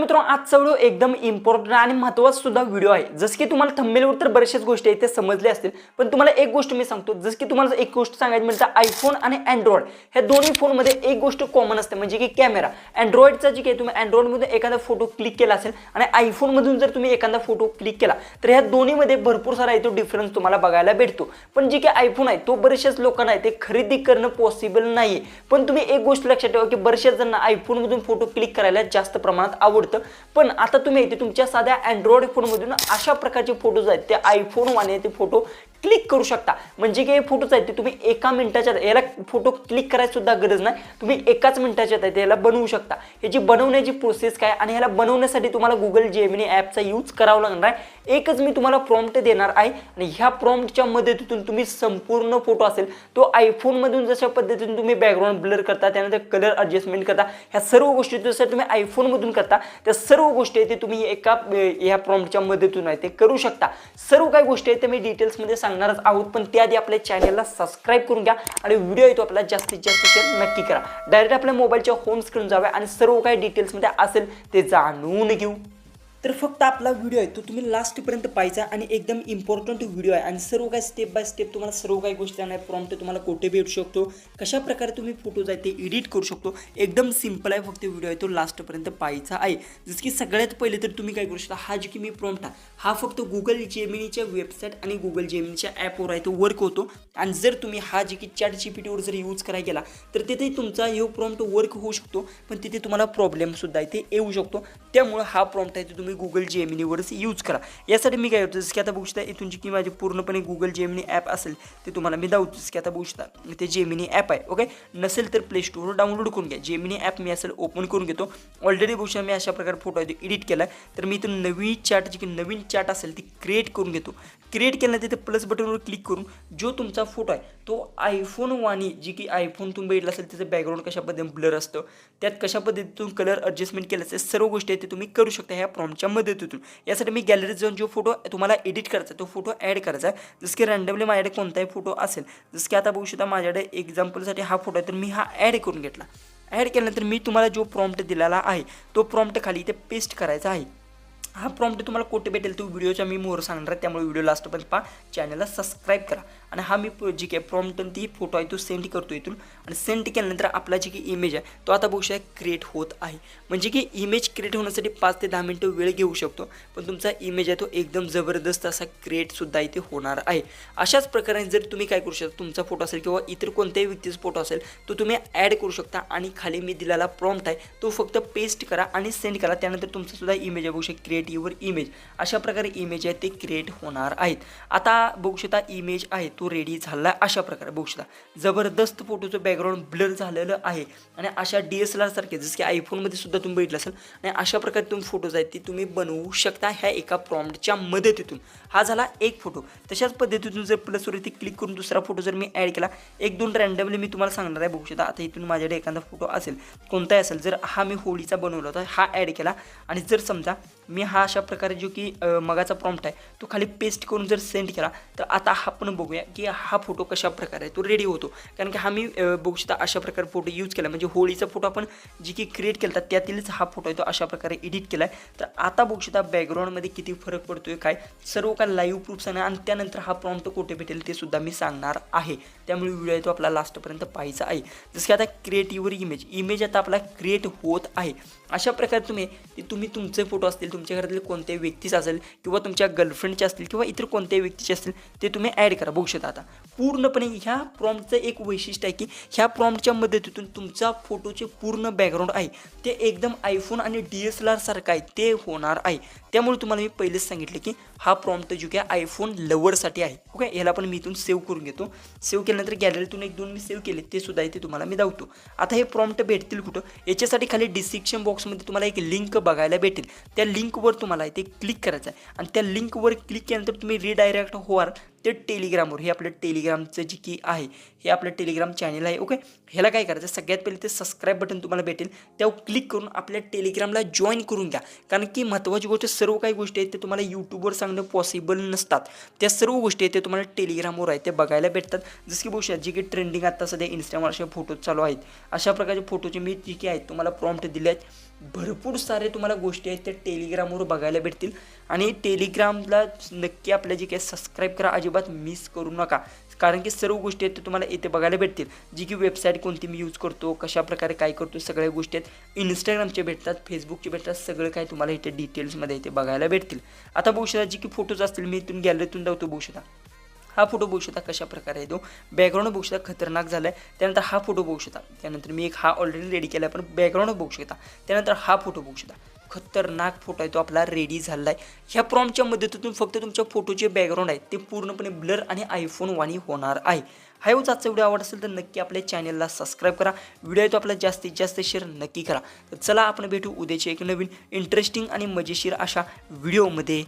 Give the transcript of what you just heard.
मित्रांनो आजचा व्हिडिओ एकदम इम्पॉर्टंट आणि महत्त्वाचा सुद्धा व्हिडिओ आहे। जसं की तुम्हाला थंबनेलवर तर बरेचशाच गोष्टी आहेत ते समजले असतील, पण तुम्हाला एक गोष्ट मी सांगतो, जसं की तुम्हाला एक गोष्ट सांगायची म्हणजे आयफोन आणि अँड्रॉइड ह्या दोन्ही फोनमध्ये एक गोष्ट कॉमन असते, म्हणजे की कॅमेरा। अँड्रॉइडचा जी काही तुम्ही अँड्रॉइडमध्ये एखादा फोटो क्लिक केला असेल आणि आयफोनमधून जर तुम्ही एखादा फोटो क्लिक केला तर ह्या दोन्हीमध्ये भरपूर सारा येतो डिफरन्स तुम्हाला बघायला भेटतो। पण जी काही आयफोन आहे तो बरेचशाच लोकांना आहे ते खरेदी करणं पॉसिबल नाही, पण तुम्ही एक गोष्ट लक्षात ठेवा की बरेचशाच जणांना आयफोनमधून फोटो क्लिक करायला जास्त प्रमाणात आवडतं। पण आता तुम्ही इथे तुमच्या साध्या अँड्रॉइड फोनमधून अशा प्रकारचे फोटोज आहेत ते आयफोन वाले ते फोटो क्लिक करू शकता। म्हणजे की हे फोटोज आहेत ते तुम्ही एका मिनिटाच्या याला फोटो क्लिक करायची सुद्धा गरज नाही, तुम्ही एकाच मिनिटाच्या आत याला बनवू शकता। ह्याची बनवण्याची प्रोसेस काय आणि ह्याला बनवण्यासाठी तुम्हाला गुगल जेमिनी ॲपचा यूज करावा लागणार आहे। एकच मी तुम्हाला प्रॉम्प्ट देणार आहे आणि ह्या प्रॉम्प्टच्या मदतीतून तुम्ही संपूर्ण फोटो असेल तो आयफोनमधून जशा पद्धतीने तुम्ही बॅकग्राऊंड ब्लर करता, त्यानंतर कलर ॲडजस्टमेंट करता, ह्या सर्व गोष्टी जसं तुम्ही आयफोनमधून करता त्या सर्व गोष्टी आहेत ते तुम्ही एका ह्या प्रॉम्प्टच्या मदतीतून आहे ते करू शकता। सर्व काही गोष्टी आहेत ते मी डिटेल्समध्ये सांगणारच आहोत, पण त्याआधी आपल्या चॅनलला सबस्क्राइब करून घ्या आणि व्हिडिओ येतो आपल्याला जास्तीत जास्त शेअर नक्की करा। डायरेक्ट आपल्या मोबाईलच्या होम स्क्रीन जाऊया आणि सर्व काही डिटेल्समध्ये असेल ते जाणून घेऊ। तर फक्त आपला व्हिडिओ आहे तो तुम्ही लास्टपर्यंत पाहायचा आणि एकदम इम्पॉर्टंट व्हिडिओ आहे आणि सर्व काही स्टेप बाय स्टेप तुम्हाला सर्व काही गोष्टी जाणार। प्रॉम्प्ट तुम्हाला कोठे भेटू शकतो, कशा प्रकारे तुम्ही फोटोज आहेत ते एडिट करू शकतो, एकदम सिंपल आहे। फक्त व्हिडिओ आहे तो लास्टपर्यंत पाहायचा आहे। जसं की सगळ्यात पहिले तर तुम्ही काय करू शकता, हा जो की मी प्रॉम्प्ट हा फक्त गुगल जेमिनीच्या वेबसाईट आणि गुगल जेमिनीच्या ॲपवर आहे तो वर्क होतो। आणि जर तुम्ही हा जे की चॅट जीपीटीवर जर यूज करायला गेला तर तिथे तुमचा हे प्रॉम्प्ट वर्क होऊ शकतो, पण तिथे तुम्हाला प्रॉब्लेमसुद्धा आहे ते येऊ शकतो। त्यामुळे हा प्रॉम्प्ट आहे तो तुम्ही गुगल जेमिनीवरच यूज करा। यासाठी मी काय करतो, जसं की आता बघू शकता इथून जी की माझी पूर्णपणे गुगल जेमिनी ॲप असेल ते तुम्हाला मी दाखवतो। जसं की आता बघू शकता ते जेमिनी ॲप आहे, ओके। नसेल तर प्ले स्टोरवर डाउनलोड करून घ्या। जेमिनी ॲप मी असेल ओपन करून घेतो। ऑलरेडी बघू शकता मी अशा प्रकारे फोटो आहे एडिट केला आहे, तर मी इथून नवीन चॅट असेल ती क्रिएट करून घेतो। क्रिएट केल्यानंतर तिथे प्लस बटनवर क्लिक करून जो तुमचा फोटो आहे तो आयफोन वाणी जी की आयफोन तुम्ही बघितला असेल त्याचं बॅकग्राऊंड कशा पद्धतीने ब्लर असतं, त्यात कशा पद्धतीतून कलर ॲडजस्टमेंट केलं असेल, सर्व गोष्टी आहेत ते तुम्ही करू शकता ह्या प्रॉम्प्टच्या मदतीतून। यासाठी मी गॅलरीत जाऊन जो फोटो तुम्हाला एडिट करायचा तो फोटो ॲड करायचा आहे। जसं की रँडमली माझ्याकडे कोणताही फोटो असेल, जसं की आता बघू शकता माझ्याकडे एक्झाम्पलसाठी हा फोटो आहे तर मी हा ॲड करून घेतला। ॲड केल्यानंतर मी तुम्हाला जो प्रॉम्प्ट दिलेला आहे तो प्रॉम्प्ट खाली इथे पेस्ट करायचा आहे। हा प्रॉम्प्ट तुम्हाला कोठे भेटेल तो व्हिडिओच्या मी मोर सांगणार आहे, त्यामुळे व्हिडिओ लास्टपर्यंत पहा, चॅनलला सबस्क्राईब करा। आणि हा मी जी काही प्रॉम्प्ट ती फोटो आहे तो सेंड करतो इथून आणि सेंड केल्यानंतर आपला जी काही इमेज आहे तो आता बघू शकता क्रिएट होत आहे। म्हणजे की इमेज क्रिएट होण्यासाठी 5 ते 10 मिनिटं वेळ घेऊ शकतो, पण तुमचा इमेज आहे तो एकदम जबरदस्त असा क्रिएटसुद्धा इथे होणार आहे। अशाच प्रकारे जर तुम्ही काय करू शकता, तुमचा फोटो असेल किंवा इतर कोणत्याही व्यक्तीचा फोटो असेल तो तुम्ही ॲड करू शकता आणि खाली मी दिलेला प्रॉम्प्ट आहे तो फक्त पेस्ट करा आणि सेंड करा। त्यानंतर तुमचा सुद्धा इमेज आहे बघू शकता क्रिएट युअर इमेज, अशा प्रकारे इमेज आहे ते क्रिएट होणार आहेत। आता बघू शकता इमेज आहे तो रेडी झाला अशा प्रकारे बघू शकता जबरदस्त फोटोचं बॅकग्राऊंड ब्लर झालेलं आहे आणि अशा DSLR सारखे जसं की आयफोनमध्ये सुद्धा तुम्ही बघितलं असेल आणि अशा प्रकारे तुम्ही फोटोज आहेत ते तुम्ही बनवू शकता ह्या एका प्रॉम्प्टच्या मदतीतून। हा झाला एक फोटो। तशाच पद्धतीतून जर प्लसवरती क्लिक करून दुसरा फोटो जर मी ॲड केला, 1-2 रँडमली मी तुम्हाला सांगणार आहे बघू शकता। आता इथून माझ्याकडे एखादा फोटो असेल कोणताही असेल, जर हा मी होळीचा बनवला होता हा ॲड केला आणि जर समजा मी हा अशा प्रकारे जो की मगाचा प्रॉम्प्ट आहे तो खाली पेस्ट करून जर सेंड केला तर आता आपण बघूया की हा फोटो कशा प्रकारे तो रेडी होतो। कारण की हा मी बघू शकता अशा प्रकारे फोटो यूज केला, म्हणजे होळीचा फोटो आपण जी की क्रिएट केला त्यातीलच हा फोटो आहे तो अशा प्रकारे एडिट केला आहे। तर आता बघू शकता बॅकग्राऊंडमध्ये किती फरक पडतोय काय सर्व काय लाईव्ह प्रूफ्स आहे आणि त्यानंतर हा प्रॉम्प्ट कुठे भेटेल ते सुद्धा मी सांगणार आहे, त्यामुळे व्हिडिओ आहे तो आपला लास्टपर्यंत पाहायचा आहे। जसं की आता क्रिएट युअर इमेज आता आपला क्रिएट होत आहे। अशा प्रकारे तुम्ही तुमचे फोटो असतील, तुमच्या घरातील कोणत्याही व्यक्तीचा असेल किंवा तुमच्या गर्लफ्रेंडचे असतील किंवा इतर कोणत्याही व्यक्तीचे असतील ते तुम्ही ॲड करा। बघू शकता आता पूर्णपणे ह्या प्रॉम्प्टचं एक वैशिष्ट्य आहे की ह्या प्रॉम्प्टच्या मदतीतून तुमचा फोटोचे पूर्ण बॅकग्राऊंड आहे ते एकदम आयफोन आणि DSLR सारखं आहे ते होणार आहे। त्यामुळे तुम्हाला मी पहिलेच सांगितले की हा प्रॉम्प्ट जो की आयफोन लवरसाठी आहे, ओके। याला पण मी इथून सेव्ह करून घेतो। सेव्ह केल्यानंतर गॅलरीतून 1-2 मी सेव्ह केले ते सुद्धा इथे तुम्हाला मी दाखवतो। आता हे प्रॉम्प्ट भेटतील कुठं, याच्यासाठी खाली डिस्क्रिप्शन बॉक्समध्ये तुम्हाला एक लिंक बघायला भेटेल, त्या लिंकवर तुम्हाला इथे क्लिक करायचं आहे आणि त्या लिंकवर क्लिक केल्यानंतर तुम्ही रिडायरेक्ट होणार ते टेलिग्रामवर। हे आपलं टेलिग्रामचं जी की आहे हे आपलं टेलिग्राम चॅनल आहे, ओके। ह्याला काय करायचं, सगळ्यात पहिले ते सबस्क्राईब बटन तुम्हाला भेटेल, त्यावर क्लिक करून आपल्या टेलिग्रामला जॉईन करून घ्या। कारण की महत्त्वाची गोष्ट सर्व काही गोष्टी आहेत ते तुम्हाला यूट्यूबवर सांगणं पॉसिबल नसतात, त्या सर्व गोष्टी आहेत ते तुम्हाला टेलिग्रामवर आहे ते बघायला भेटतात। जसं की बघू शकता जी की ट्रेंडिंग आता सध्या इंस्टाग्रामवर असे फोटो चालू आहेत, अशा प्रकारचे फोटोचे मी जी की आहेत तुम्हाला प्रॉम्प्ट दिले आहेत भरपूर सारे तुम्हाला गोष्टी आहेत त्या टेलिग्रामवर बघायला भेटतील आणि टेलिग्रामला नक्की आपल्या जे काही सबस्क्राईब करा, अजिबात मिस करू नका, कारण की सर्व गोष्टी आहेत ते तुम्हाला इथे बघायला भेटतील. जी की वेबसाईट कोणती मी यूज करतो, कशा प्रकारे काय करतो, सगळ्या गोष्टी आहेत. इंस्टाग्रामचे भेटतात, फेसबुकचे भेटतात, सगळं काय तुम्हाला इथे डिटेल्समध्ये इथे बघायला भेटतील. आता बघू शकता जी की फोटोज असतील मी इथून गॅलरीतून जातो बघू शकता. हा फोटो बघू शकता कशा प्रकारे येतो, बॅकग्राऊंड बघू शकता खतरनाक झाला आहे. त्यानंतर हा फोटो बघू शकता, त्यानंतर मी एक हा ऑलरेडी रेडी केला आहे पण बॅकग्राऊंड बघू शकता. त्यानंतर हा फोटो बघू शकता, खतरनाक फोटो आहे तो आपला रेडी झाला आहे. ह्या प्रॉम्प्टच्या मदतीतून फक्त तुमच्या फोटोचे बॅकग्राऊंड आहे ते पूर्णपणे ब्लर आणि आयफोन वाणी होणार आहे. हा आजचा व्हिडिओ आवडत असेल तर नक्की आपल्या चॅनलला सबस्क्राईब करा. व्हिडिओ आहे तो आपला जास्तीत जास्त शेअर नक्की करा. तर चला आपण भेटू उद्याच्या एक नवीन इंटरेस्टिंग आणि मजेशीर अशा व्हिडिओमध्ये.